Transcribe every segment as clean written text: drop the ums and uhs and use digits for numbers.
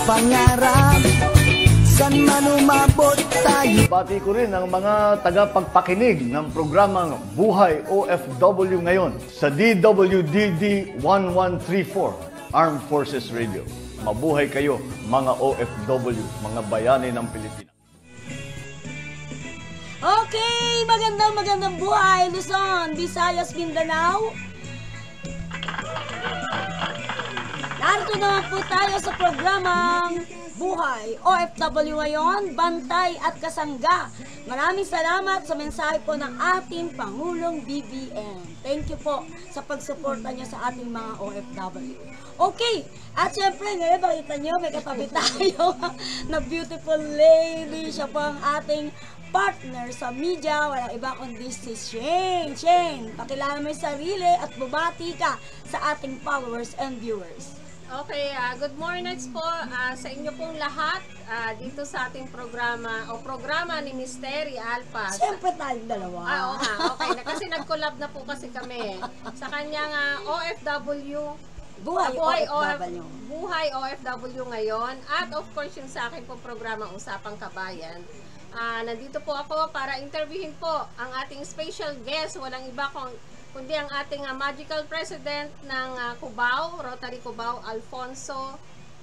pangarap, san man umabot tayo. Pati ko rin ang mga tagapagpakinig ng programang Buhay OFW ngayon sa DWDD 1134 Armed Forces Radio. Mabuhay kayo mga OFW, mga bayani ng Pilipinas. Okay, magandang buhay Luzon, Visayas, Mindanao. Narito naman po tayo sa programang Buhay OFW ngayon, Bantay at Kasangga. Maraming salamat sa mensahe po ng ating Pangulong BBM. Thank you po sa pagsuporta niyo sa ating mga OFW. Okay, at syempre ngayon makita niyo may katabi tayo na beautiful lady. Siya po ang ating partner sa media, walang iba kundi si Shane. Shane, pakilala mo yung sarili at bumati ka sa ating followers and viewers. Okay, good morning po sa inyo pong lahat dito sa ating programa ni Mysteri Alpha. Siyempre tayong dalawa. Oo nga, okay. Kasi nag-collab na po kasi kami sa kanyang OFW. Buhay OFW ngayon. At of course yung sa akin pong programa Usapang Kabayan. Nandito po ako para interviewin po ang ating special guest. Walang iba kundi ang ating magical president ng Cubao, Rotary Cubao, Alfonso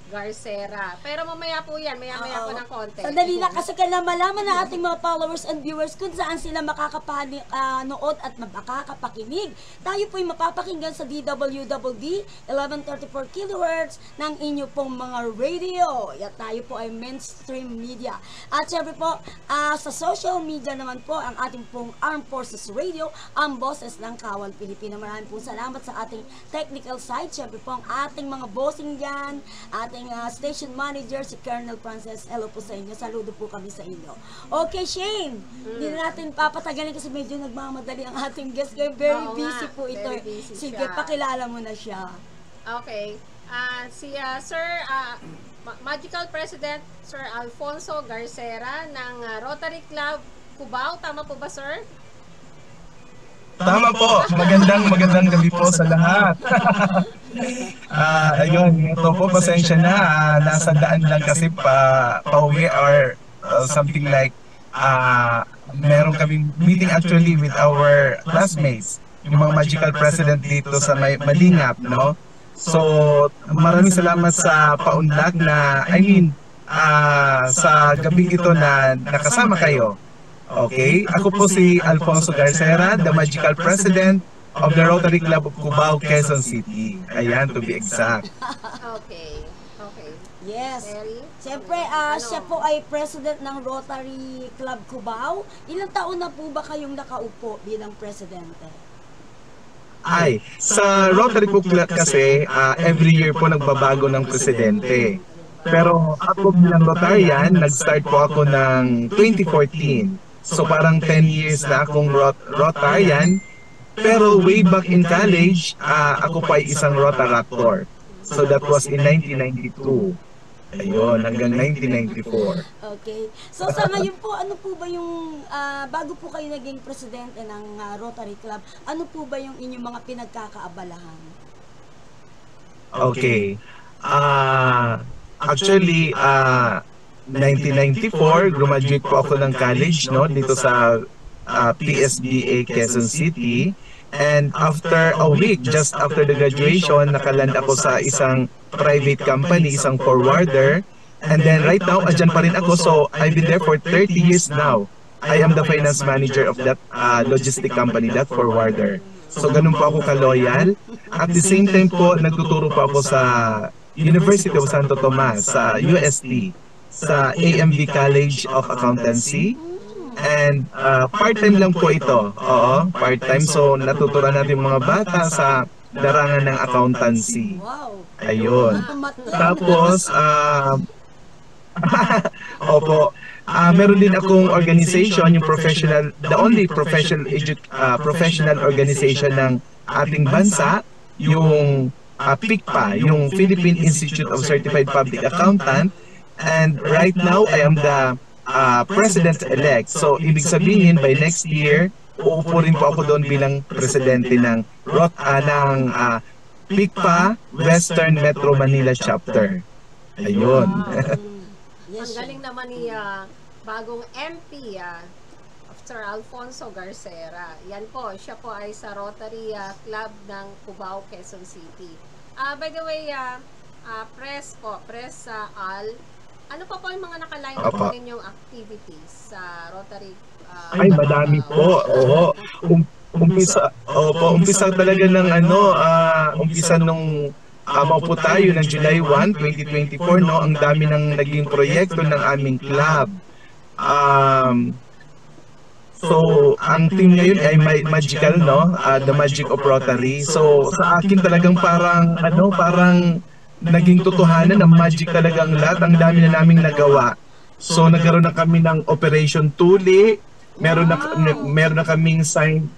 Garcera. Pero mamaya po yan, maya-maya po ng konti. Sandali lang kasi kailangan malaman ng ating mga followers and viewers kung saan sila makakapanood at makakapakinig. Tayo po'y mapapakinggan sa DWDD 1134 kHz ng inyo pong mga radio. At tayo po ay mainstream media. At syempre po, sa social media naman po, ang ating pong Armed Forces Radio, ang boses ng Kawal Pilipino. Maraming pong salamat sa ating technical side. Syempre po, ang ating mga bossing dyan, ating station manager, si Colonel Frances. Hello po sa inyo. Saludo po kami sa inyo. Okay, Shane. Hindi na natin papatagalin kasi medyo nagmamadali ang ating guest. Very busy po ito. Sige, pakilala mo na siya. Okay. Si Sir Magical President Sir Alfonso Garcera ng Rotary Club Cubao. Tama po ba, sir? Tama po. Magandang gabi po sa lahat. Ayun, ito po, pasensya na. Nasa daan lang kasi pauwi or something like meron kaming meeting actually with our classmates, yung mga magical president dito sa Malingap, no? So, maraming salamat sa paunlak na, sa gabing ito na nakasama kayo. Okay, ako po si Alfonso Garcera, the magical president of the Rotary Club of Cubao, Quezon City. Ayan, to be exact. Okay. Yes. Mary? Siyempre, siya po ay president ng Rotary Club Cubao. Ilang taon na po ba kayong nakaupo bilang presidente? Sa Rotary Club kasi, every year po nagbabago ng presidente. Pero ako bilang Rotarian, nag-start po ako ng 2014. So parang 10 years na akong Rotarian. Pero way back in college, ako pa ay isang Rotaractor. So that was in 1992. Ayun, hanggang 1994. Okay. So sa ngayon po, ano po ba yung, bago po kayo naging presidente ng Rotary Club, ano po ba yung inyong mga pinagkakaabalahan? Okay. Actually, 1994, graduate po ako ng college, no, dito sa PSBA Quezon City. And after a week, just after the graduation, nakaland ako sa isang private company, isang forwarder. And then right now, andyan pa rin ako. So I've been there for 30 years now. I am the finance manager of that logistic company, that forwarder. So ganun po ako ka-loyal. At the same time po, nagtuturo po ako sa University of Santo Tomas, sa UST, sa AMV College of Accountancy. And part-time lang po ito. Oo, part-time. So natuturan natin mga bata sa larangan ng accountancy. Ayun. Tapos, opo, meron din akong organization, yung professional, the only professional organization ng ating bansa, yung PICPA, yung Philippine Institute of Certified Public Accountant. And right now, I am the president-elect. So, ibig sabihin, by next year, uupo rin po ako doon bilang presidente ng PICPA Western Metro Manila Chapter. Ayun. Yes, Ang galing naman ni bagong MP, Sir Alfonso Garcera. Yan po, siya po ay sa Rotary Club ng Cubao, Quezon City. By the way, press Al, ano pa po yung mga nakaline up po ninyong activities sa Rotary? Ay, madami po. Oo. Umpisa talaga ng umpisa nung maupo tayo ng July 1, 2024, no? Ang dami ng naging proyekto ng aming club. So, ang team ngayon ay magical, no? The Magic of Rotary. So, sa akin talagang parang naging totohanan na magic talaga ang lahat. Ang dami na naming nagawa. So, nagkaroon na kami ng Operation Tuli. Meron na kaming sign.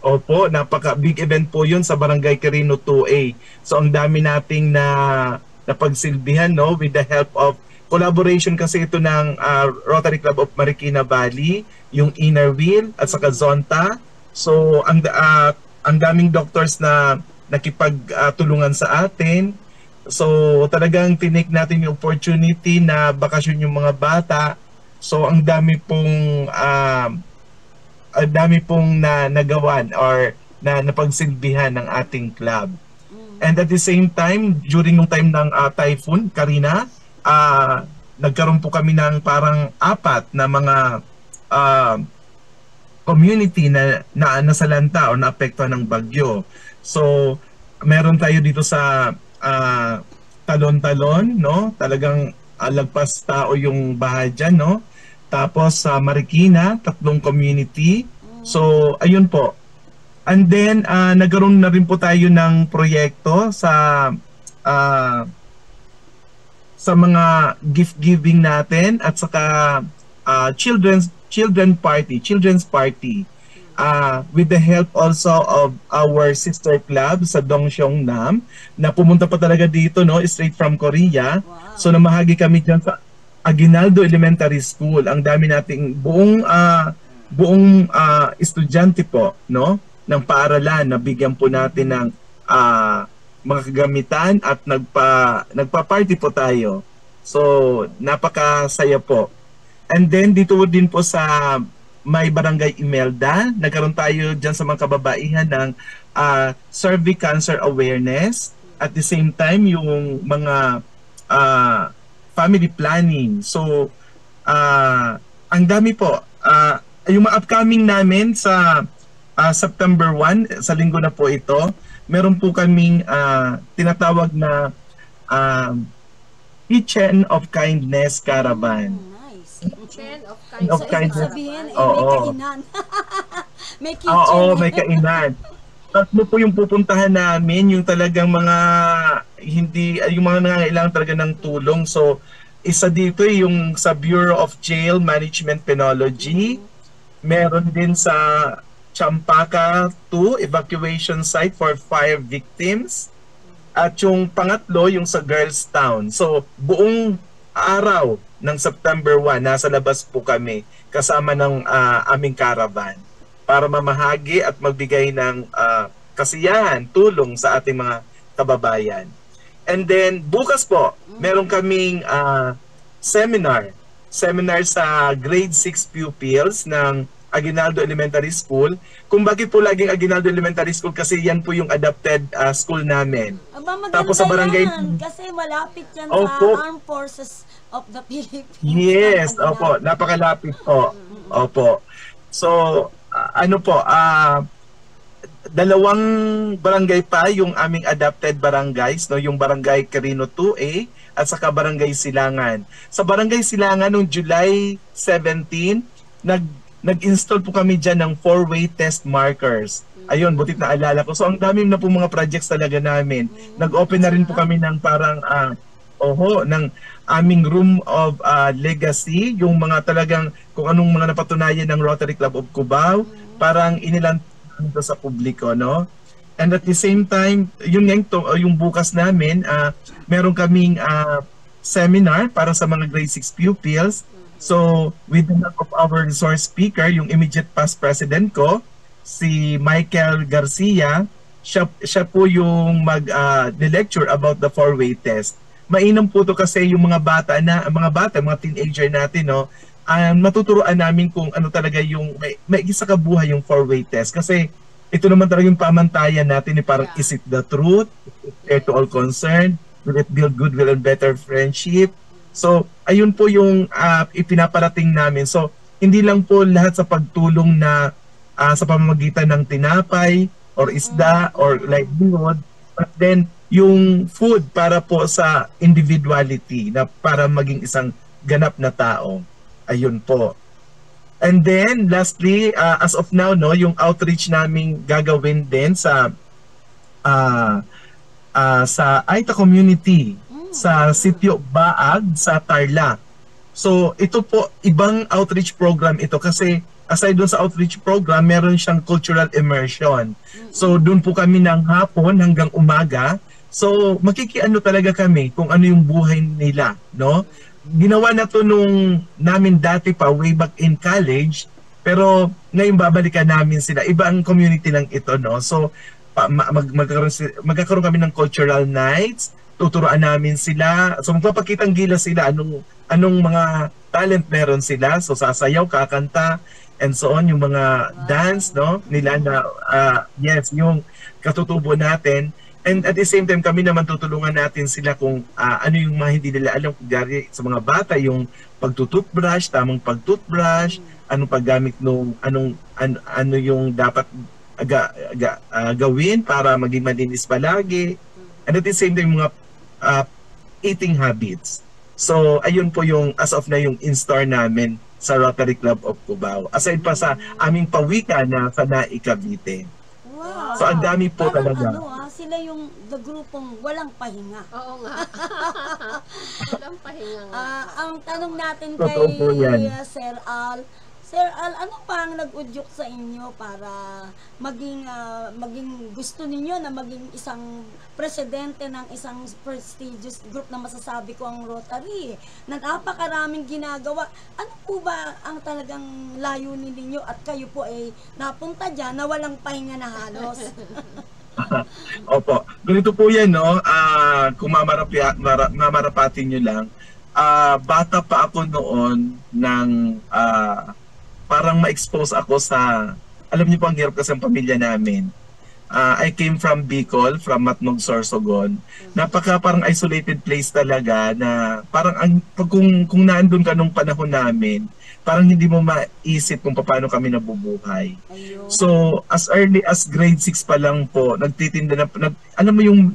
Opo, napaka-big event po yun sa Barangay Quirino 2A. So, ang dami nating napagsilbihan, no? With the help of collaboration kasi ito ng Rotary Club of Marikina Valley, yung Inner Wheel at saka Zonta. So, ang daming doctors na nakipagtulungan sa atin. So, talagang tinake natin yung opportunity na bakasyon yung mga bata. So, ang dami pong nagawan or napagsilbihan ng ating club. And at the same time, during yung time ng typhoon, Karina, nagkaroon po kami ng parang 4 na mga community na nasalanta o naapektuhan ng bagyo. So, meron tayo dito sa Talon-Talon, no? Talagang lagpas tao yung bahay dyan, no? Tapos sa Marikina, 3 community. So, ayun po. And then, nagkaroon na rin po tayo ng proyekto sa mga gift giving natin at saka children's party. With the help also of our sister club sa Dongseongnam na pumunta pa talaga dito, no, straight from Korea. Wow. So namahagi kami diyan sa Aguinaldo Elementary School. Ang dami nating buong estudyante po, no, ng paaralan na bigyan po natin ng mga kagamitan at nagpa-party po tayo. So napakasaya po. And then dito din po sa may Barangay Imelda, nagkaroon tayo dyan sa mga kababaihan ng cervic cancer awareness. At the same time, yung mga family planning. So, ang dami po. Yung mga upcoming namin sa September 1, sa linggo na po ito, meron po kaming tinatawag na Kitchen of Kindness Caravan. Kitchen of So, ibig sabihin, may kainan. May kitchen. Oo, may kainan. Tatlo po yung pupuntahan namin, yung talagang mga yung mga nangangailangan talaga ng tulong. So, isa dito yung sa Bureau of Jail Management Penology. Meron din sa Champaka 2, evacuation site for fire victims. At yung pangatlo, yung sa Girls Town. So, buong araw ng September 1, nasa labas po kami kasama ng aming caravan para mamahagi at magbigay ng kasiyahan, tulong sa ating mga kababayan. And then bukas po, meron kaming seminar sa grade 6 pupils ng Aguinaldo Elementary School. Kung bakit po laging Aguinaldo Elementary School, kasi yan po yung adopted school namin. Tapos sa barangay yan, kasi malapit yan sa Armed Forces of the Philippines. Yes, opo, napakalapit po. Opo. So, ano po, 2 barangay pa yung aming adopted barangays, no, yung Barangay Quirino 2A at saka Barangay Silangan. Sa Barangay Silangan noong July 17, nag-install po kami dyan ng 4-way test markers. Ayun, butit na alala ko. So, ang dami na po mga projects talaga namin. Nag-open na rin po kami ng parang, ng aming Room of Legacy, yung mga talagang kung anong mga napatunayan ng Rotary Club of Cubao, parang inilan sa publiko, no? And at the same time, yung bukas namin, meron kaming seminar para sa mga grade 6 pupils. So, with the help of our resource speaker, yung immediate past president ko, si Michael Garcia, siya po yung mag-lecture about the 4-way test. mainam po to kasi yung mga teenager natin, no, matuturuan namin kung ano talaga yung may isa ka buhay yung four-way test kasi ito naman talaga yung pamantayan natin, parang is it the truth, fair to all concerned, will it build goodwill and better friendship. So ayun po yung ipinaparating namin. So hindi lang po lahat sa pagtulong na sa pamamagitan ng tinapay or isda or livelihood, but then yung food para po sa individuality na para maging isang ganap na tao. Ayun po. And then lastly, as of now, no, yung outreach naming gagawin din sa Aita community sa Sitio Baag sa Tarlac. So ito po ibang outreach program ito kasi aside doon sa outreach program, meron siyang cultural immersion. So doon po kami ng hapon hanggang umaga. So makikiano talaga kami kung ano yung buhay nila, no? Ginawa na to nung namin dati pa way back in college, pero ngayon babalikan namin sila. Iba ang community lang ito, no? So magkakaroon kami ng cultural nights, tuturuan namin sila. So magpapakitang gilas sila anong mga talent meron sila. So sasayaw, kakanta, and so on, yung mga dance, no, nila na yes, yung katutubo natin. And at the same time, kami naman tutulungan natin sila kung ano yung mga hindi nila alam. Kung sa mga bata, yung pagtututbrush, tamang pagtutbrush, anong paggamit nung, ano yung dapat gawin para maging malinis palagi. And at the same time, mga eating habits. So, ayun po yung, as of na yung in-store namin sa Rotary Club of Cubao. Aside pa sa aming pawika na sa Naik, Cavite. Wow. So, ang dami po Parang talaga. sila yung the grupong walang pahinga. Oo nga. Walang pahinga nga. Ang tanong natin Totoo po yan. kay Sir Al, ano pa ang nag-udyok sa inyo para maging gusto ninyo na maging isang presidente ng isang prestigious group na masasabi ko ang Rotary, na napakaraming ginagawa. Ano po ba ang talagang layunin ninyo at kayo po ay napunta dyan na walang pahinga na halos? Opo. Ganito po yan, no? Kung mamarapatin nyo lang, bata pa ako noon ng parang ma-expose ako sa, alam niyo po ang hirap kasi ang pamilya namin. I came from Bicol, from Matnog, Sorsogon. Napaka parang isolated place talaga na parang kung naandun ka nung panahon namin, parang hindi mo maisip kung paano kami nabubuhay. Ayun. So, as early as grade 6 pa lang po, nagtitinda alam mo yung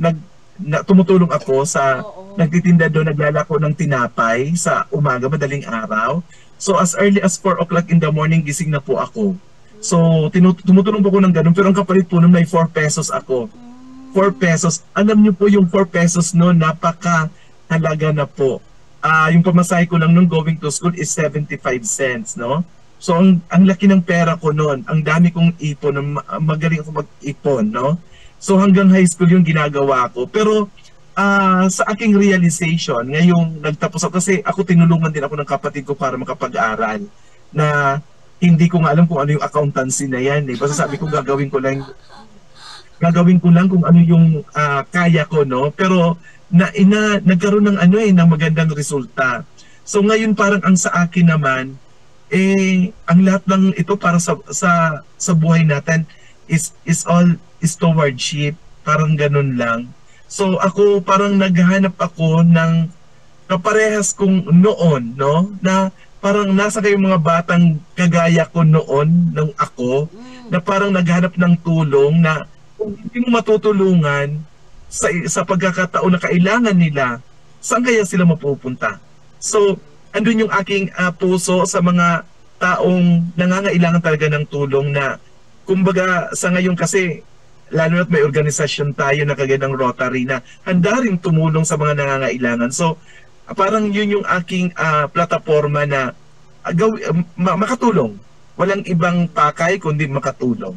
tumutulong ako sa nagtitinda doon, naglalako ng tinapay sa umaga, madaling araw. So as early as 4 o'clock in the morning, gising na po ako. So tumutulong po ako ng ganun, pero ang kapalit po nun may 4 pesos ako. 4 pesos. Alam niyo po yung 4 pesos noon, napaka-halaga na po. Yung pamasahe ko lang nung going to school is 75 cents, no? So ang laki ng pera ko noon, ang dami kong ipon, magaling ako mag-ipon, no? So hanggang high school yung ginagawa ko. Pero sa aking realization, ngayong nagtapos ako, kasi ako tinulungan din ako ng kapatid ko para makapag-aral, na hindi ko nga alam kung ano yung accountancy na yan. Basta sabi ko gagawin ko lang kung ano yung kaya ko, no? Pero nagkaroon ng ng magandang resulta. So ngayon parang ang sa akin naman, ang lahat ng ito para sa buhay natin is stewardship, parang ganun lang. So ako parang naghahanap ako ng kaparehas kong noon, no? Na parang nasa kayong mga batang kagaya ko noon, nung ako, na parang naghahanap ng tulong na kung hindi mo matutulungan sa pagkakataon na kailangan nila, saan kaya sila mapupunta? So, andun yung aking puso sa mga taong nangangailangan talaga ng tulong na, kumbaga sa ngayon kasi, lalo na't may organisasyon tayo na kagaya ng Rotary na handa rin tumulong sa mga nangangailangan. So, parang yun yung aking plataforma na makatulong. Walang ibang pakay kundi makatulong.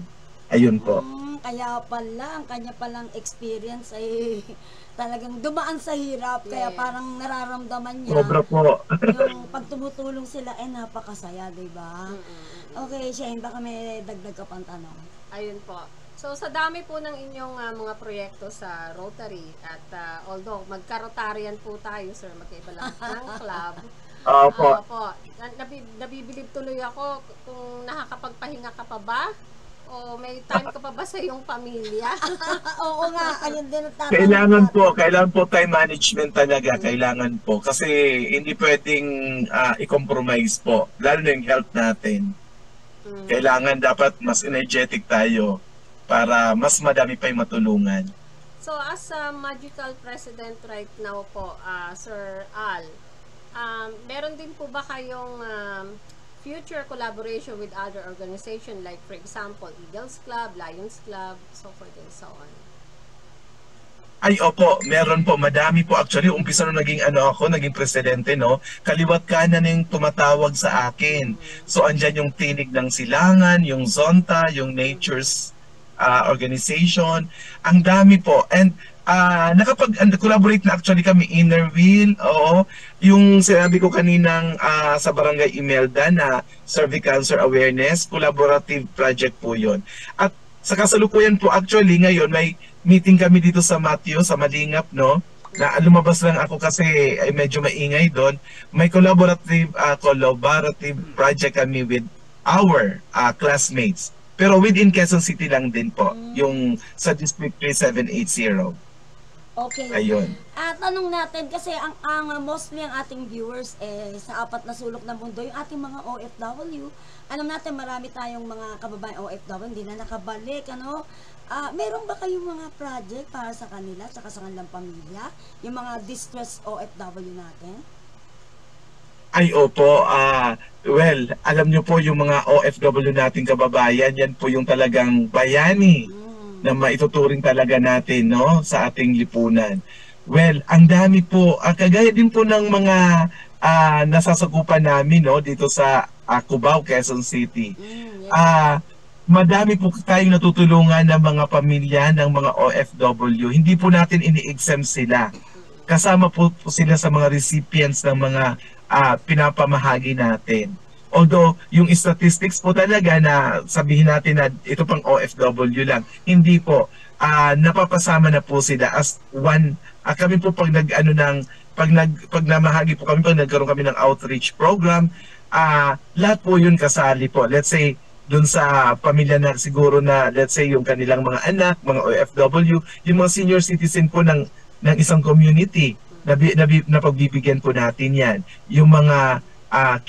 Ayun po. Kaya pala, ang kanya palang experience ay talagang dumaan sa hirap. Kaya parang nararamdaman niya. Sobra po. Yung pag tumutulong sila, napakasaya, diba? Okay, Shane, baka may dagdag ka pang tanong. Ayun po. So sa dami po ng inyong mga proyekto sa Rotary at although magka-Rotarian po tayo, sir, magkaiba lang ng club. Opo. Opo. Nabibilib tuloy ako kung nakakapagpahinga ka pa ba? O may time ka pa ba sa iyong pamilya? Oo nga, ayun din ang tatanong Kailangan po time management talaga, kailangan po. Kasi hindi pwedeng i-compromise po, lalo na yung health natin. Kailangan dapat mas energetic tayo para mas madami pa yung matulungan. So as a Magical President right now po, Sir Al, meron din po ba kayong future collaboration with other organization like for example Eagles Club, Lions Club, so forth and so on? Ay, opo, meron po, madami po. Actually, umpisa nung naging presidente, no, kaliwat kanan yung tumatawag sa akin. So, andyan yung Tinig ng Silangan, yung Zonta, yung Nature's organization. Ang dami po. And nakapag-collaborate na actually kami, Inner Wheel, oo. Yung sinabi ko kaninang sa Barangay Imelda na cervical cancer awareness, collaborative project po yun. At sa kasalukuyan po actually ngayon may meeting kami dito sa Matthew, sa Malingap, no? Na lumabas lang ako kasi ay medyo maingay doon. May collaborative project kami with our classmates. Pero within Quezon City lang din po, yung sa District 3780. Okay. Ayun. At tanong natin, kasi ang mostly ang ating viewers sa apat na sulok ng mundo, yung ating mga OFW, alam natin marami tayong mga kababaeng OFW, hindi na nakabalik, ano? Meron ba kayong mga project para sa kanila, saka sa kanilang pamilya? Yung mga distressed OFW natin? Ay, opo. Well, alam nyo po yung mga OFW nating kababayan, yan po yung talagang bayani na maituturing talaga natin, no, sa ating lipunan. Well, ang dami po, kagaya din po ng mga nasasakupan namin, no, dito sa Cubao, Quezon City. Madami po tayong natutulungan ng mga pamilya ng mga OFW. Hindi po natin ini-exempt sila. Kasama po sila sa mga recipients ng mga pinapamahagi natin. Although, yung statistics po talaga na sabihin natin na ito pang OFW lang, hindi po. Napapasama na po sila as one. Kami po pag pag namahagi po kami, pag nagkaroon kami ng outreach program, lahat po yun kasali po. Let's say, dun sa pamilya na siguro na, let's say, yung kanilang mga anak, mga OFW, yung mga senior citizen po ng isang community, na pagbibigyan po natin yan. Yung mga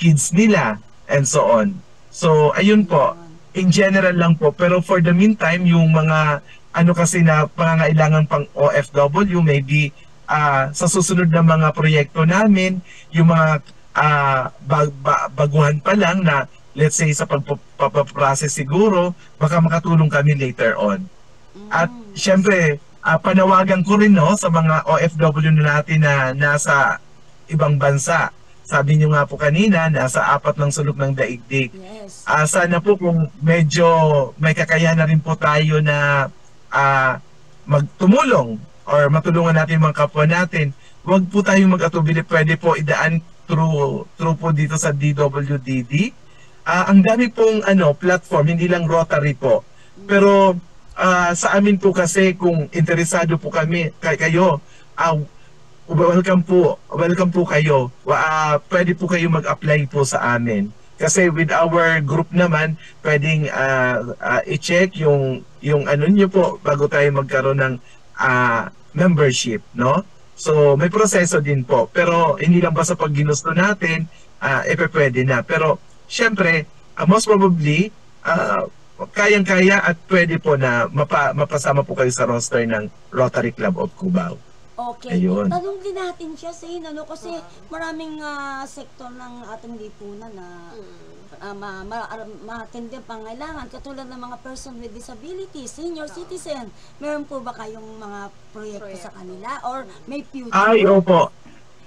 kids nila, and so on. So, ayun po. In general lang po. Pero for the meantime, yung mga kasi na pangangailangan pang OFW, maybe sa susunod na mga proyekto namin, yung mga baguhan pa lang na, let's say, sa pagpaprocess siguro, baka makatulong kami later on. At syempre, panawagan ko rin, no, sa mga OFW natin na nasa ibang bansa. Sabi niyo nga po kanina, nasa apat ng sulok ng daigdig. Yes. Sana po kung medyo may kakayahan na rin po tayo na magtumulong or matulungan natin mga kapwa natin, huwag po tayong mag-atubili. Pwede po idaan through po dito sa DWDD. Ang dami pong platform, hindi lang Rotary po. Pero sa amin po kasi kung interesado po kami, kayo, welcome po kayo. Pwede po kayo mag-apply po sa amin. Kasi with our group naman, pwedeng i-check yung nyo po bago tayo magkaroon ng membership, no? So may proseso din po. Pero hindi lang basta pag ginusto natin, pwede na. Pero syempre, most probably, kayang-kaya at pwede po na mapasama po kayo sa roster ng Rotary Club of Cubao. Okay. Ayun. Tanong din natin siya sa kasi maraming sektor ng ating lipunan na matindi ang pangailangan, katulad ng mga person with disability, senior citizen. Meron po ba kayong mga proyekto sa kanila or may future? Ay, opo.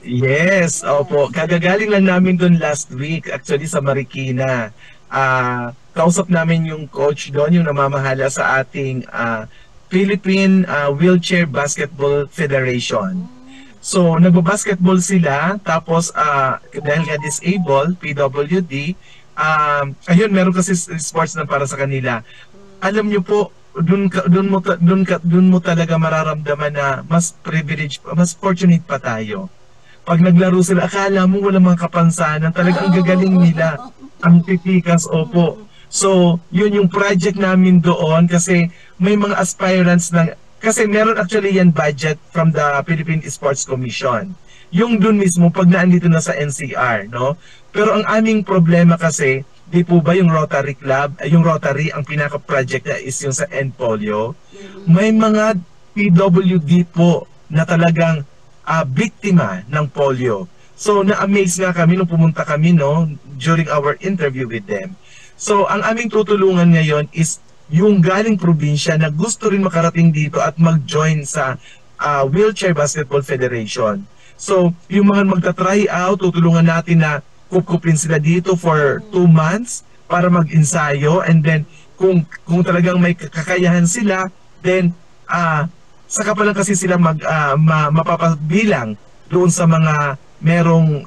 Yes, opo. Kagagaling lang namin doon last week, actually sa Marikina. Kausap namin yung coach doon, yung namamahala sa ating Philippine Wheelchair Basketball Federation. So, nagbabasketball sila, tapos dahil nga disabled, PWD, ayun, meron kasi sports na para sa kanila. Alam nyo po, doon mo talaga mararamdaman na mas privileged, mas fortunate pa tayo. Pag naglaro sila, akala mo wala mga kapansanan, talaga ang gagaling nila. Ang titikas, opo. So, yun yung project namin doon kasi may mga aspirants na, kasi meron actually yan budget from the Philippine Sports Commission. Yung doon mismo, pag naandito na sa NCR, no? Pero ang aming problema kasi, di po ba yung Rotary Club, yung Rotary, ang pinaka-project na is yung sa Polio, may mga PWD po na talagang biktima ng polio. So, na-amaze nga kami nung pumunta kami, no, during our interview with them. So, ang aming tutulungan ngayon is yung galing probinsya na gusto rin makarating dito at mag-join sa Wheelchair Basketball Federation. So, yung mga magta-try out, tutulungan natin na kupkupin sila dito for 2 months para mag-ensayo, and then kung talagang may kakayahan sila, then saka pa lang kasi sila mapapabilang doon sa mga merong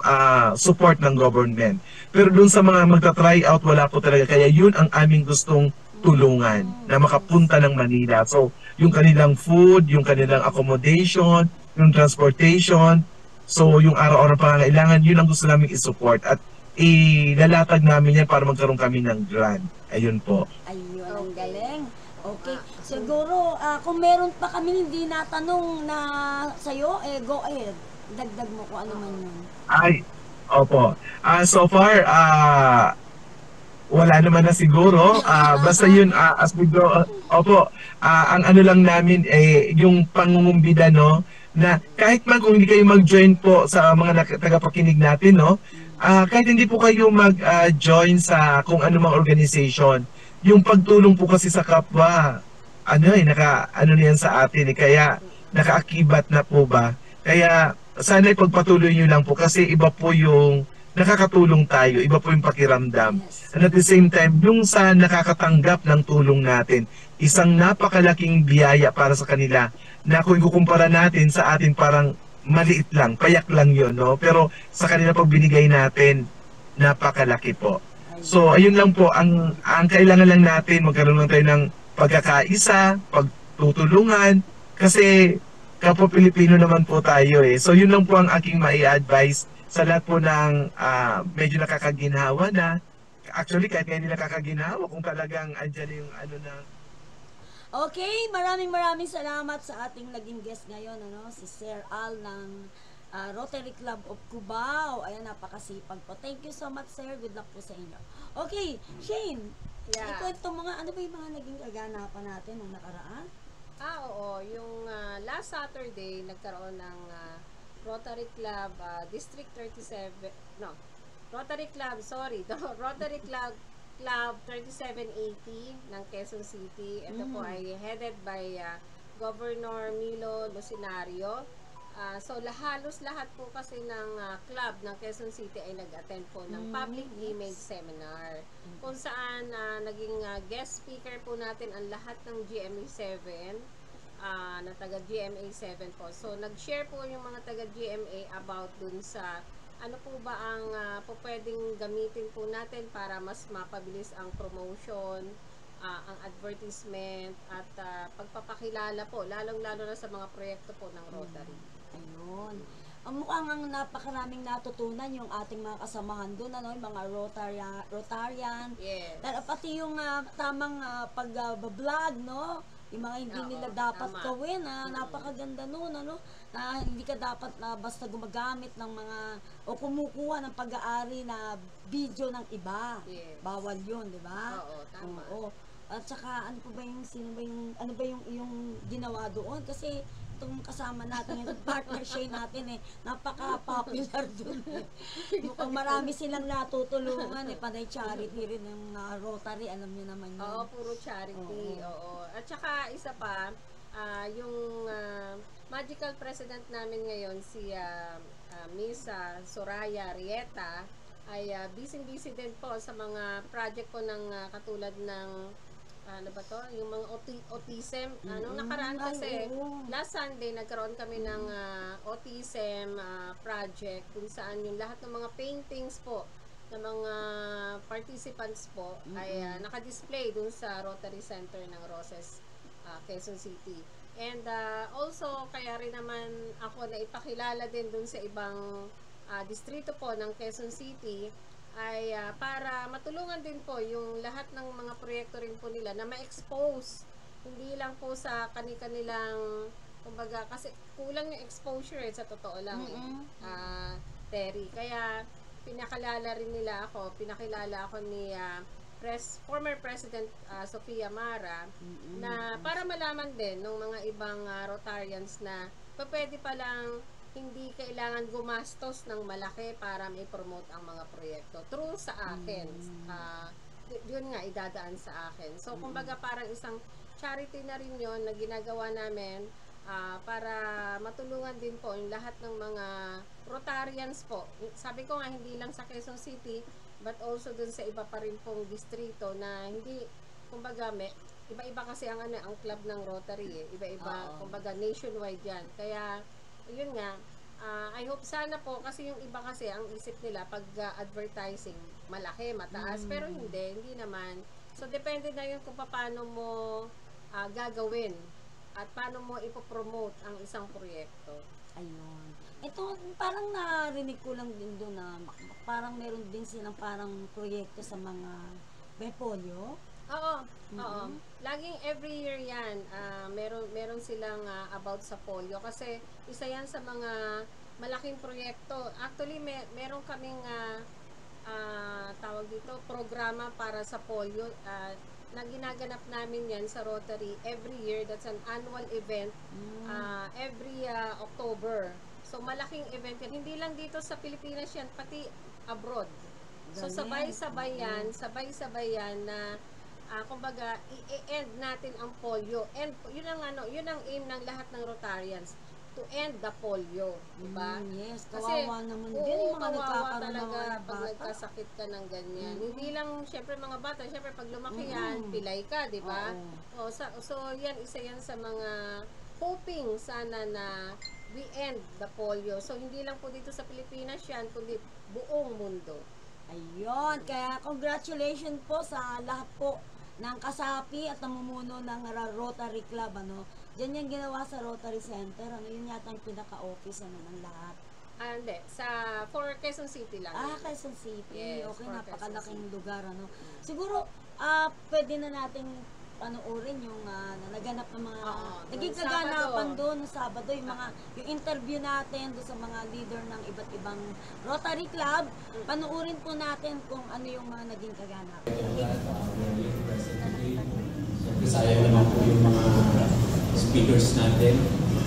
support ng government. Pero doon sa mga magta-try out, wala po talaga. Kaya yun ang aming gustong tulungan na makapunta ng Manila. So, yung kanilang food, yung kanilang accommodation, yung transportation, so yung araw-araw pangangailangan, yun ang gusto namin i-support. At ilalatag namin yan para magkaroon kami ng grant. Ayun po. Ayun, ang galing. Okay. Siguro, kung meron pa kami hindi natanong na sa'yo, go ahead. Dagdag mo kung ano man yun. Ay, opo. So far, wala naman na siguro. Basta yun, as we go, opo, ang ano lang namin, yung pangungumbida, no, na kahit man kung hindi kayo mag-join po sa mga tagapakinig natin, no, kahit hindi po kayo mag-join sa kung ano mang organization, yung pagtulong po kasi sa kapwa, ano niyan sa atin, kaya nakaakibat na po ba? Kaya sana ipagpatuloy nyo lang po kasi iba po yung nakakatulong tayo, iba po yung pakiramdam. And at the same time, yung sa nakakatanggap ng tulong natin, isang napakalaking biyaya para sa kanila na kung ikukumpara natin sa atin parang maliit lang, payak lang yun, no? Pero sa kanila pag binigay natin, napakalaki po. So, ayun lang po, ang kailangan lang natin, magkaroon lang tayo ng pagkakaisa, pagtutulungan, kasi kapwa Pilipino naman po tayo eh. So, yun lang po ang aking mai-advise sa lahat po ng medyo nakakaginhawa na. Actually, kahit ngayon nila nakakaginhawa kung talagang andyan yung ano na. Okay, maraming salamat sa ating naging guest ngayon, si Sir Al ng Rotary Club of Cubao. Ayan, napakasipag po. Thank you so much, sir. Good luck po sa inyo. Okay, Shane, ikwento mo nga, ano ba yung mga naging kaganapan natin nung nakaraan? Oo. Yung last Saturday, nagkaroon ng Rotary Club District 37, Rotary Club 3780 ng Quezon City. Ito po ay headed by Governor Milo Lucinario. So halos lahat po kasi ng club ng Quezon City ay nag-attend po ng public image seminar kung saan naging guest speaker po natin ang lahat ng GMA7 na taga GMA7 po. So nag-share po yung mga taga GMA about dun sa ano po ba ang pwedeng gamitin po natin para mas mapabilis ang promotion, ang advertisement at pagpapakilala po, lalong-lalo na sa mga proyekto po ng Rotary. Ayun. Ang mukhang napakaraming natutunan yung ating mga kasamahan doon, yung mga Rotarian. Yes. Pati yung tamang pag-vlog, no? Yung mga hindi nila dapat gawin, napakaganda noon, na hindi ka dapat na basta gumagamit ng mga o kumukuha ng pag-aari na video ng iba. Yes. Bawal yun, di ba? Oo, tama. Oo. At saka ano ba yung iyong ginawa doon? Kasi itong kasama natin, yung partner Shane natin napaka-popular doon Mukhang marami silang natutulungan panay charity rin ng Rotary, alam niyo naman yun. Oo, puro charity. Oo. At saka isa pa, yung magical president namin ngayon, si Miss Soraya Rieta, ay busy-busy din po sa mga project po ng katulad ng ano ba to? Yung mga autism. Anong nakaraan kasi, last Sunday, nagkaroon kami ng autism project kung saan yung lahat ng mga paintings po ng mga participants po ay naka-display dun sa Rotary Center ng Roses Quezon City. And also, kaya rin naman ako na ipakilala din dun sa ibang distrito po ng Quezon City ay para matulungan din po yung lahat ng mga proyekto rin po nila na ma-expose. Hindi lang po sa kanilang, kumbaga, kasi kulang yung exposure sa totoo lang Terry. Kaya pinakilala ako ni former President Sofia Mara na para malaman din ng mga ibang Rotarians na pwede palang hindi kailangan gumastos ng malaki para may promote ang mga proyekto. True sa akin. Yun nga, idadaan sa akin. So, kumbaga parang isang charity na rin yun na ginagawa namin para matulungan din po yung lahat ng mga Rotarians po. Sabi ko nga, hindi lang sa Quezon City, but also dun sa iba pa rin pong distrito na hindi, kumbaga, iba-iba kasi ang club ng Rotary Iba-iba, kumbaga nationwide yan. Kaya, yun nga, I hope sana po, kasi yung iba kasi ang isip nila pag advertising, malaki, mataas, pero hindi naman. So, depende na yun kung paano mo gagawin at paano mo ipopromote ang isang proyekto. Ayun. Ito, parang narinig ko lang din doon na parang meron din silang parang proyekto sa mga polio. Oo. Laging every year yan, meron silang about sa polio kasi isa yan sa mga malaking proyekto. Actually, meron kaming tawag dito, programa para sa polio na ginaganap namin yan sa Rotary every year. That's an annual event every October. So, malaking event yan. Hindi lang dito sa Pilipinas yan, pati abroad. So, sabay-sabay yan na kumbaga, i-end natin ang polio. And yun ang aim ng lahat ng Rotarians, to end the polio, diba? Yes, kawawa naman din yung mga nagkakaroon talaga ng pag bata. nagkasakit ka ng ganyan. Hindi lang, syempre mga bata, syempre pag lumaki yan, pilay ka, diba? So, yan, isa yan sa mga hoping sana na we end the polio. So, hindi lang po dito sa Pilipinas yan, kundi buong mundo. Ayun, kaya congratulations po sa lahat po ng kasapi at namumuno ng Rotary Club, Diyan yung ginawa sa Rotary Center, yun yata yung pinaka-office, ng lahat. Hindi, for Quezon City lang. Quezon City. Yes, okay, for napakalaking lugar, Siguro, pwede na nating panoorin yung naganap ng mga naging kaganapan doon no Sabado, yung interview natin doon sa mga leader ng iba't ibang Rotary Club. Panoorin po natin kung ano yung mga naging kaganapan. Sayang naman po yung mga speakers natin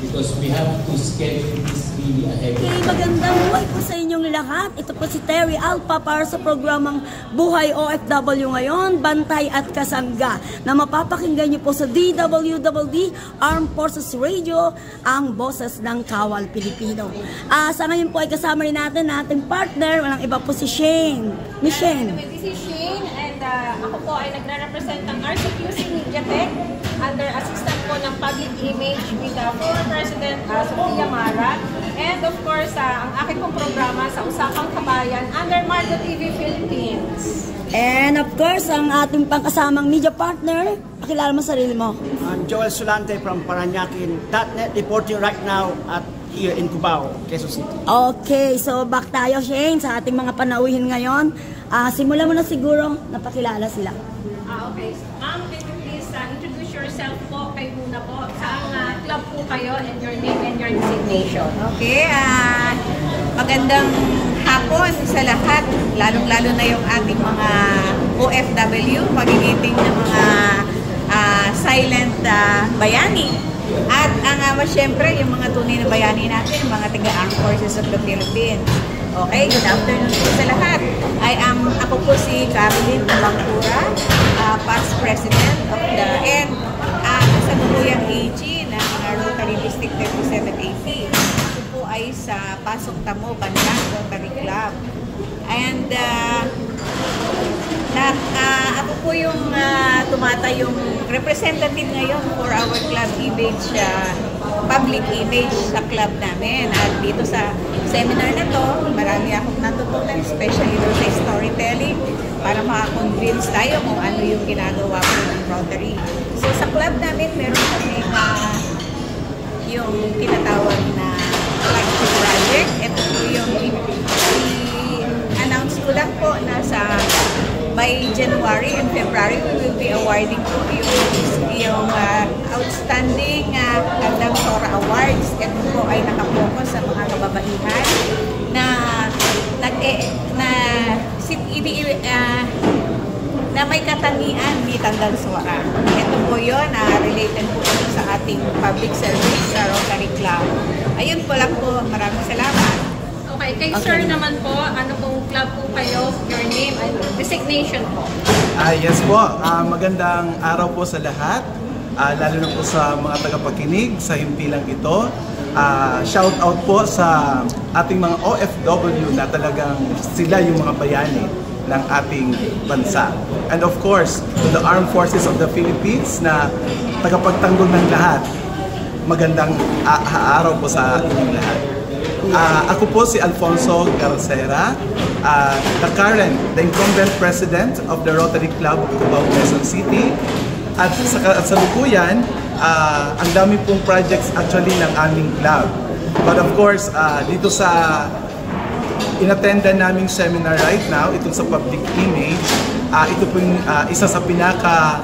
because we have to schedule this really ahead. Okay, magandang buhay po sa inyong lahat. Ito po si Terry Alpa para sa programang Buhay OFW ngayon, Bantay at Kasangga, na mapapakinggan niyo po sa DWWD Armed Forces Radio, ang boses ng Kawal Pilipino. Sa ngayon po ay kasama rin natin ating partner, walang iba po si Shane. Miss Shane. This is Shane and ako po ay nagre-represent ng RCQC Media Tech under assistant po ng public image with former President Sofia Mara. And of course, ang aking pong programa sa Usapang Kabayan under Margo TV Philippines. And of course, ang ating pangkasamang media partner, pakilala mo sarili mo. I'm Joel Sulante from Parañaquin.net, reporting right now at here in Cubao, Quezon City. Okay, so back tayo, Shane, sa ating mga panauhin ngayon. Simulan mo na siguro, napakilala sila. Okay. Ma'am, can you please introduce yourself po, kayo muna po. Saan club po kayo and your name and your designation? Okay, magandang hapon sa lahat, lalong-lalo na yung ating mga OFW, magigiting na mga silent bayani. At syempre, yung mga tunay na bayani natin, yung mga taga-Armed Forces of the Philippines. Okay, good afternoon po sa lahat. Ako po si Caroline Abangura, past president of the kasalukuyang AG ng Rotary District 37AP. Ito po ay sa Pasok Tamo, Banlang Rotary Club. And ako po yung tumatayong representative ngayon for our club image, public image sa club namin. At dito sa seminar na to, marami akong natutunan, especially sa storytelling. para makakonvince tayo kung ano yung ginagawa po ng Rotary. So sa club namin, meron kami yung tinatawag na flagship project. Ito po yung i-announce ko lang po na by January and February, we will be awarding po yung Outstanding Gandang Sora Awards. Ito po ay nakapokus sa mga kababaihan na may katangian ni Tandang Sora. Ito po yun, related po ito sa ating public service Rotary Club. Ayun po lang po. Maraming salamat. Okay, kay Sir naman po, ano pong club po kayo, your name and designation po? Yes po, magandang araw po sa lahat, lalo na po sa mga tagapakinig sa himpilang ito. Shout out po sa ating mga OFW na talagang sila yung mga bayani ng ating bansa. And of course, to the Armed Forces of the Philippines na tagapagtanggol ng lahat, magandang araw po sa inyong lahat. Ako po si Alfonso Garcera, the incumbent president of the Rotary Club of Cubao, Quezon City. At sa lukuyan, ang dami pong projects actually ng aming club. But of course, dito sa inattendan naming seminar right now, ito sa public image, ito po yung isa sa pinaka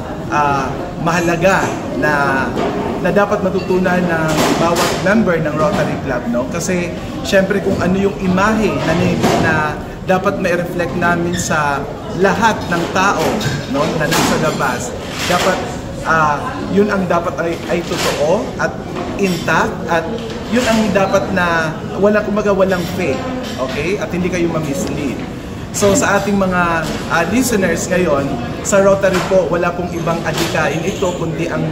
mahalaga na dapat matutunan ng bawat member ng Rotary Club, no? Kasi syempre kung ano yung imahe na dapat ma-reflect namin sa lahat ng tao, no, na nasa labas, dapat yun ang dapat ay totoo at intact, at yun ang dapat na walang fake, okay? At hindi kayo ma-mislead. So sa ating mga listeners ngayon, sa Rotary po, wala pong ibang adhikain ito kundi ang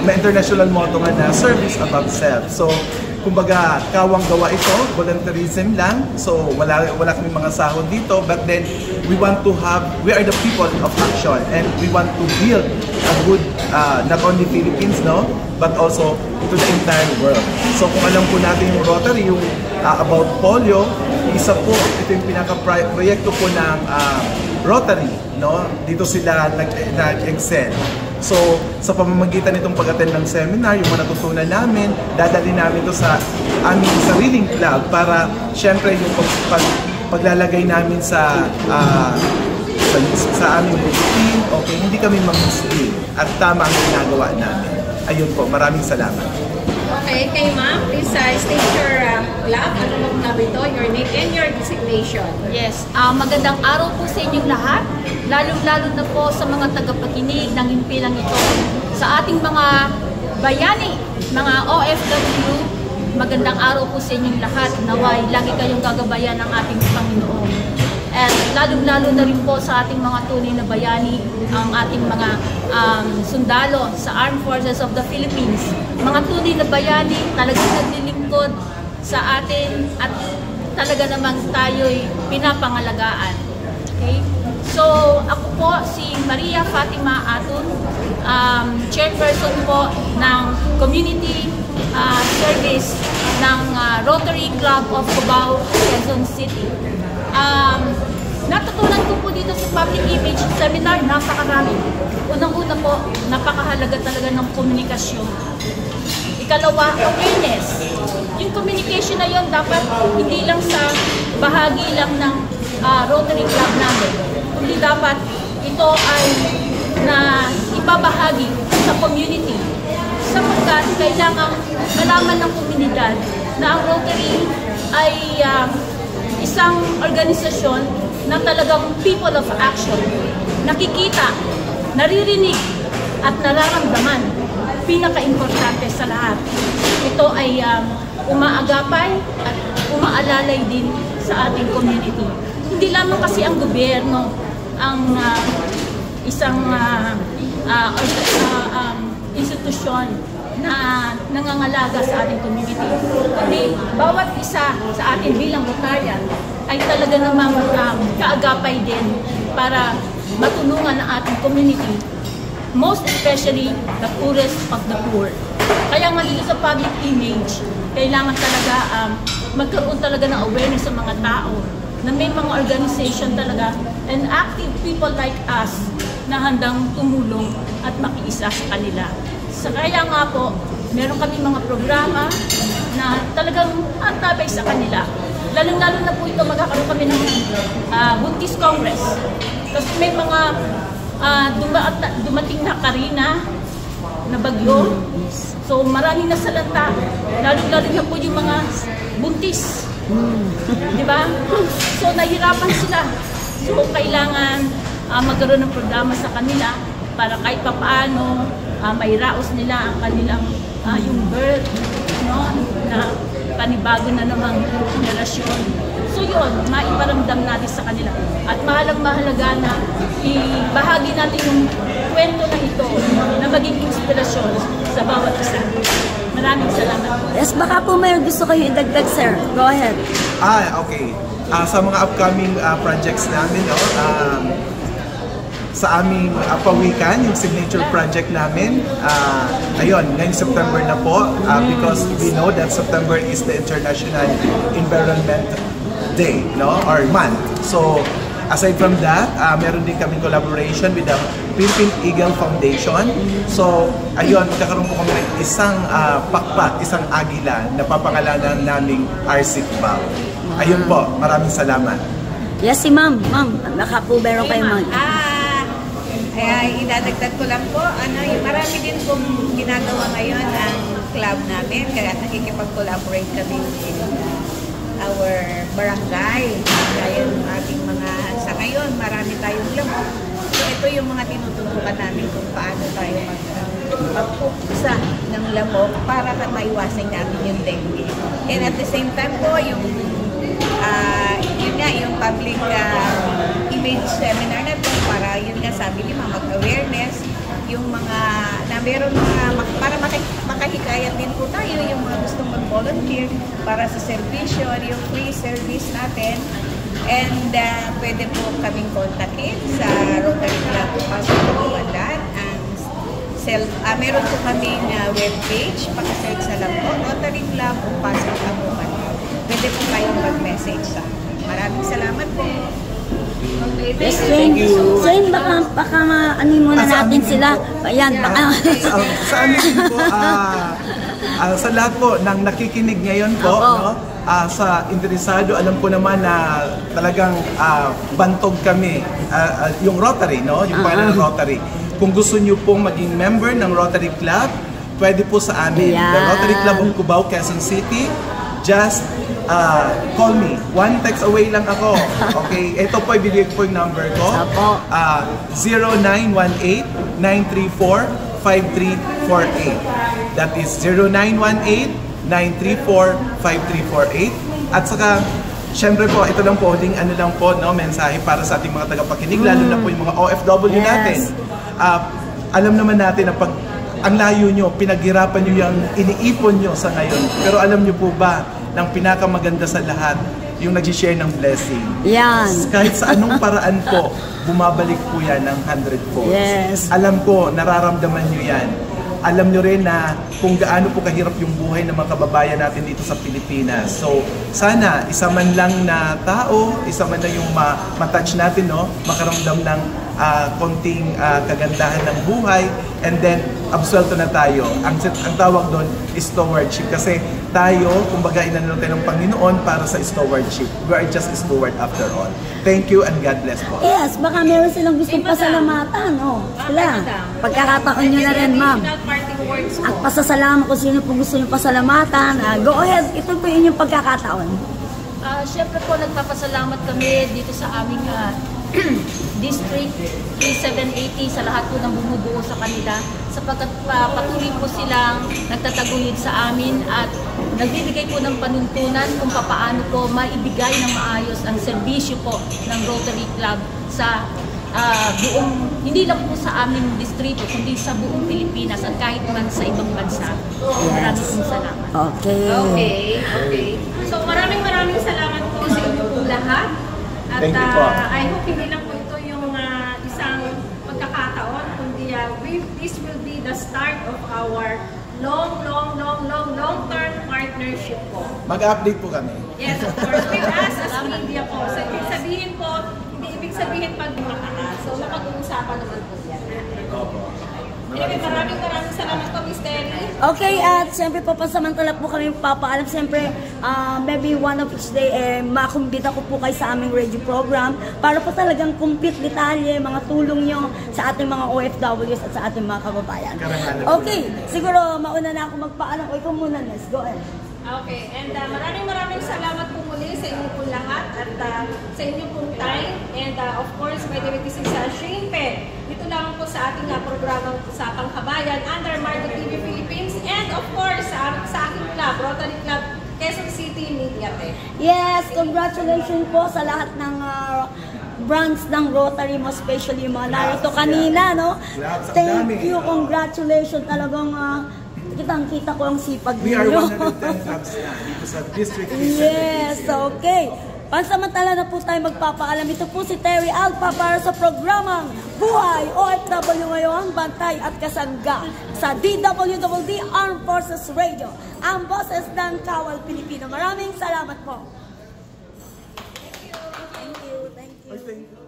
international motto nga na service above self. So kumbaga, kawang gawa ito, volunteerism lang. So wala kami mga sahod dito, but then we are the people of action, and we want to build a good, not only Philippines, no, but also to the entire world. So kung alam po natin yung Rotary, yung about polio, isa po, ito yung pinaka-proyekto po ng Rotary, no? Dito sila nag-excel. So, sa pamamagitan nitong pag-attend ng seminar, yung mga natutunan namin, dadali namin ito sa aming sariling club para, syempre, yung paglalagay namin sa aming routine, okay, hindi kami mag-mislead at tama ang ginagawa namin. Ayun po, maraming salamat. Okay, kay ma'am, please state your club, ano pong club ito, your name and your designation. Yes, magandang araw po sa inyong lahat, lalong-lalo na po sa mga tagapakinig ng himpilang ito. Sa ating mga bayani, mga OFW, magandang araw po sa inyong lahat. Naway, lagi kayong gagabayan ng ating Panginoon. At lalong-lalo na rin po sa ating mga tunay na bayani, ang ating mga sundalo sa Armed Forces of the Philippines. Mga tunay na bayani, talagang naglilingkod sa atin at talaga namang tayo'y pinapangalagaan. Okay? So, ako po si Maria Fatima Atun, chairperson po ng Community Service ng Rotary Club of Cubao, Quezon City. Natutunan ko po dito sa public image seminar, napakarami. Unang-una po, napakahalaga talaga ng komunikasyon. Ikalawa, awareness. Yung communication na yun dapat hindi lang sa bahagi lang ng Rotary Club namin, kundi dapat ito ay na ibabahagi sa community, sapagkat kailangan malaman ng komunidad na ang Rotary ay isang organisasyon na talagang people of action, nakikita, naririnig at nararamdaman. Pinaka-importante sa lahat, ito ay umaagapay at umaalalay din sa ating community. Hindi lamang kasi ang gobyerno ang isang institusyon na nangangalaga sa ating community. Kundi bawat isa sa atin bilang Rotarian ay talaga namang kaagapay din para matulungan ang ating community, most especially the poorest of the poor. Kaya nga dito sa public image, kailangan talaga magkaroon talaga ng awareness sa mga tao na may mga organization talaga and active people like us na handang tumulong at makiisa sa kanila. Kaya nga po, meron kami mga programa na talagang antabay sa kanila. Lalong-lalo na po ito, magkakaroon kami ng Buntis Congress. Kasi may mga dumating na Karina na bagyo. So maraming nasalanta. Lalo-lalo na po yung mga buntis. Di ba? So nahirapan sila. So kailangan magkaroon ng programa sa kanila para kahit papaano may raos nila ang kanilang yung birth, no? Na panibago na namang generasyon. So yun, maiparamdam natin sa kanila. At mahalaga na ibahagi natin yung kwento na ito na maging inspirasyon sa bawat isa. Maraming salamat. Yes, baka po may gusto kayo idagdag, sir. Go ahead. Okay. Sa mga upcoming projects namin, no? Sa aming pawikan, yung signature project namin, ayun, ngayong September na po, because we know that September is the International Environment Day, no, or month. So, aside from that, meron din kami collaboration with the Philippine Eagle Foundation. So, ayun, magkakaroon po kami ng isang pakpak, isang agila na papangalanan naming RC Cubao. Ayun po, maraming salamat. Yes, si ma'am. Ma'am, baka po meron kayo mag... Kaya idadagdag ko lang po, marami din pong ginagawa ngayon ang club namin, kaya nakikipag-collaborate kami with our barangay. Kaya yung ating mga, sa ngayon, marami tayong lamok. So ito yung mga tinututukan namin kung paano tayo mag-upsa ng lamok para maiwasan natin yung dengue. And at the same time po, yung yun nga, yung public image seminar na ito para yun nga sabi niyo mag-awareness yung mga na meron mga para makahikayat din po tayo yung mga gustong mag-volunteer para sa servisyo, yung free service natin. And pwede po kaming kontakin sa Rotary Club Pasok Kabuwalan. Meron po kaming webpage, pakasearch sa lang po, Rotary Club Pasok Kabuwalan. Pwede po kayong mag-message sa akin. Maraming salamat po. Yes, Jane, baka ano muna natin sila. Ayan, baka. Sa amin po, sa lahat po ng nakikinig ngayon po, no? Sa interesado, alam po naman na talagang bantog kami, yung Rotary, no? Yung pangalan ng Rotary. Kung gusto nyo pong maging member ng Rotary Club, pwede po sa amin. The Rotary Club of Cubao, Quezon City. Just call me. One text away lang ako. Okay? Ito po, ibigay ko po yung number ko. 0918-934-5348. That is 0918-934-5348. At saka, syempre po, ito lang po, huling ano lang po, no, mensahe para sa ating mga tagapakinig, lalo na po yung mga OFW natin. Alam naman natin na pag ang layo nyo, pinaghirapan nyo yung iniipon nyo sa ngayon. Pero alam nyo po ba, ng pinakamaganda sa lahat, yung nag-share ng blessing. Yan. Kahit sa anong paraan po, bumabalik po yan ng 100-fold. Yes. Alam ko, nararamdaman nyo yan. Alam nyo rin na kung gaano po kahirap yung buhay ng mga kababayan natin dito sa Pilipinas. So, sana, isa man lang na tao, isa man lang yung matouch natin, no? Makaramdam ng konting kagandahan ng buhay, and then absuelto na tayo. Ang tawag doon is stewardship, kasi tayo, kumbaga inano tayo ng Panginoon para sa stewardship. We are just a steward after all. Thank you and God bless po. Yes, baka meron silang gustong pasalamatan. Sila. Pagkakataon nyo na rin, ma'am. At pasasalamat kung sino po gusto nyo pasalamatan. Go ahead, ito po yun yung pagkakataon. Siyempre po, nagpapasalamat kami dito sa aming District 3780 sa lahat po ng bumubuo sa kanila, sapagkat patuloy po silang nagtataguyod sa amin at nagbibigay po ng panuntunan kung paano po maibigay ng maayos ang serbisyo po ng Rotary Club sa buong, hindi lang po sa aming distrito, kundi sa buong Pilipinas at kahit man sa ibang bansa. Maraming pong salamat. Okay. So maraming salamat po sa inyo po lahat. At I hope hindi lang po ito yung isang pagkakataon, kundi this will be the start of our long-term partnership po. Mag-update po kami. Yes, of course. With us as media po. So, sabihin pag mataas. So, mapag-uusapan naman po yan. Anyway, maraming salamat po, Miss Terry. Okay, at siyempre po, pasamantala po kami papaalam. Siyempre, maybe one of each day, makumbita ko po kayo sa aming radio program para po talagang complete detalye, mga tulong nyo sa ating mga OFWs at sa ating mga kababayan. Okay, siguro mauna na ako magpaalam. O, ikaw muna, Nes. Go ahead. Okay, and maraming salamat po muli sa inyo pong lahat at sa inyo pong time. And of course, by the way, this is Shane Pen. Dito lang po sa ating programang Usapang Kabayan under Margo TV Philippines and of course, sa aking club, Rotary Club, Quezon City Mediatek. Yes, congratulations po sa lahat ng branch ng Rotary mo, especially yung mga narito kanina, no? Thank you, congratulations. Talagang kitang-kita ko ang sipag ninyo. We are 110 clubs na dito sa District. Yes, okay. Pansamantala na po tayo magpapaalam. Ito po si Terry Alpa para sa programang Buhay OFW ngayon, Bantay at Kasangga sa DWWD Armed Forces Radio, ang boses ng Kawal Pilipino. Maraming salamat po. Thank you. Thank you. Thank you.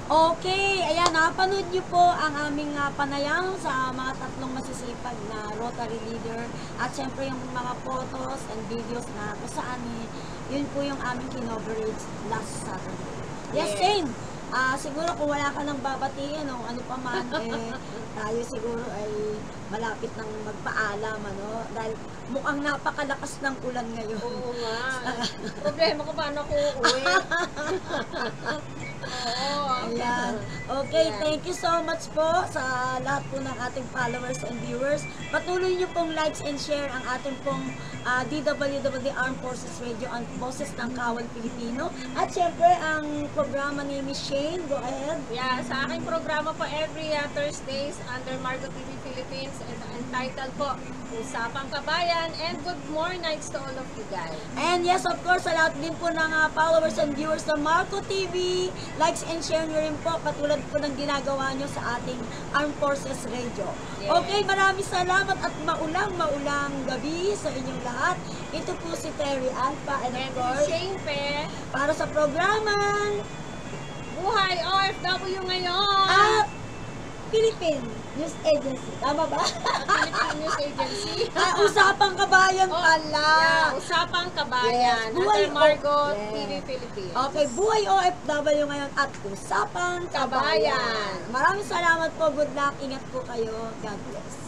Okay, ayan, napanood niyo po ang aming panayam sa mga tatlong masisipag na Rotary leader at syempre yung mga photos and videos na kung saan yun po yung aming kinoverage last Saturday. Yes, Shane, siguro kung wala ka nang babatiin o ano pa man, tayo siguro ay malapit nang magpaalam, ano? Dahil mukhang napakalakas ng ulan ngayon. Oo nga. Problema ko paano ko uuwi. Oo. Ayan. Okay, Yan. thank you so much po sa lahat po ng ating followers and viewers. Patuloy niyo pong likes and share ang ating pong DWWD Armed Forces Radio, ang boses ng Kawal Pilipino. At syempre, ang programa ni Miss Shane, go ahead. Yeah, sa aking programa po every Thursdays under Marco TV Philippines, and entitled po Usapang Kabayan, and good more nights to all of you guys. And yes, of course, sa lahat din po ng followers and viewers ng Marco TV, likes and share nyo rin po, katulad po ng ginagawa nyo sa ating Armed Forces Radio. Yes. Okay, maraming salamat at maulang gabi sa inyong lahat. Ito po si Terry Alpa and of And course, Shane Pe, para sa programang Buhay OFW ngayon! at Philippine News Agency. Tama ba? Philippine News Agency. Usapang Kabayan Oh, pala. Yeah, Usapang Kabayan. Yes, Buhay Under Marco Yes. TV Philippines. Okay, Buhay OFW ngayon at Usapang Kabayan. Kabayan. Maraming salamat po. Good luck. Ingat po kayo. God bless.